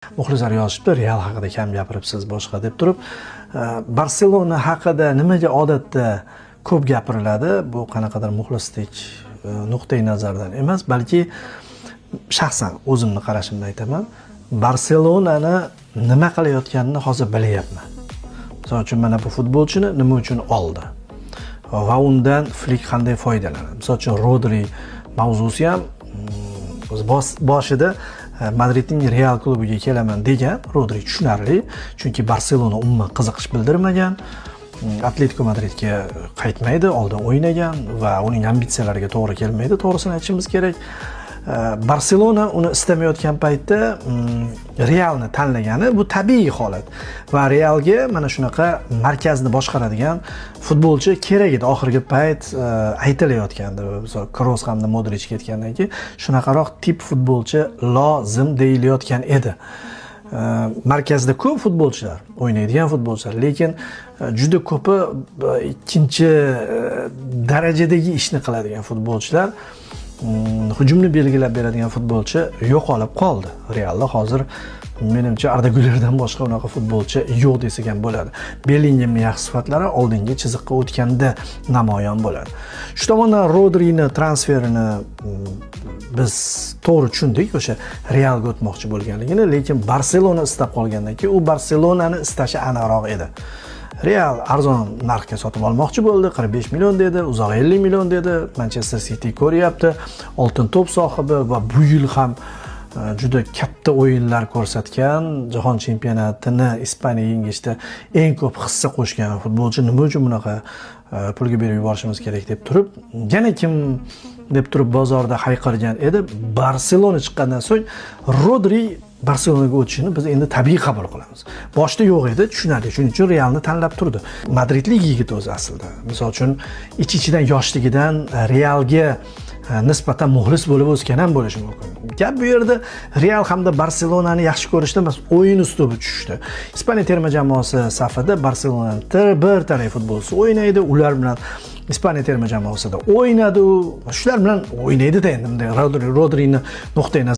Muxlislar yozibdi, Real haqida kam gapiribsiz boshqa deb turib, Barselona haqida nimaga odatda ko'p gapiriladi? Bu qanaqadir muxlislik nuqtai nazardan emas, balki shaxsan o'zimni qarashimni aytaman. Barselonani nima qilayotganini hozir bilyapman. Misol uchun mana bu futbolchini nima uchun oldi va undan Flik qanday foydalanadi? Misol uchun Rodri mavzusi ham boshida Madridning Real klubiga kelaman degan Rodri tushunarli, chunki Barselona umuman qiziqish bildirmagan. Atletico Madridga qaytmaydi, oldin o'ynagan va uning ambitsiyalariga to'g'ri kelmaydi, to'g'risini aytishimiz kerak. Barselona uni istamayotgan paytda Realni tanlagani bu tabiiy holat va Realga mana shunaqa markazni boshqaradigan futbolchi kerak edi. Oxirgi payt aytilayotgandi, misol Kroos hamda Modric ketgandan keyin shunaqaroq tip futbolchi lozim deyilayotgan edi. Markazda ko'p futbolchilar, o'ynaydigan futbolchilar, lekin juda ko'pi ikkinchi darajadagi ishni qiladigan futbolchilar, hujumni belgilab beradigan futbolchi yo'qolib qoldi. Realda hozir menimcha Arda Gülerdan boshqa unaqa futbolchi yo'q desak ham bo'ladi. Bellinghamning yaxshi sifatlari oldingi chiziqqa o'tganda namoyon bo'ladi. Shu tomondan Rodrining transferini biz to'g'ri tushundik, o'sha Realga o'tmoqchi bo'lganligini, lekin Barselona istab qolgandan keyin u Barselonani istashi aniqroq edi. Real arzon narxga sotib olmoqchi bo'ldi, 45 million dedi, uzoq 50 million dedi. Manchester City ko'ryapti, oltin to'p sohibi va bu yil ham juda katta o'yinlar ko'rsatgan, jahon chempionatini Ispaniya yengishda eng ko'p hissa qo'shgan futbolchi nima uchun bunaqa pulga berib yuborishimiz kerak deb turib, yana kim deb turib bozorda hayqirgan edi. Barselona chiqqandan so'ng Rodri Barselonaga o'tishini biz endi tabiiy qabul qilamiz. Boshda yo'q edi, tushunarli. Shuning uchun Realni tanlab turdi. Madridlik yigit o'zi aslida. Misol uchun ich-ichidan yoshligidan Realga nisbatan muxlis bo'lib o'sgan ham bo'lishi mumkin. Gap bu yerda Real hamda Barselonani yaxshi ko'rishda emas, o'yin uslubi tushdi. Ispaniya terma jamoasi safida Barselonaning bir talay futbolchisi o'ynaydi, ular bilan Ispaniya terma jamoasida o'ynadi, shular bilan o'ynaydi-da endi Rodrining nuqtai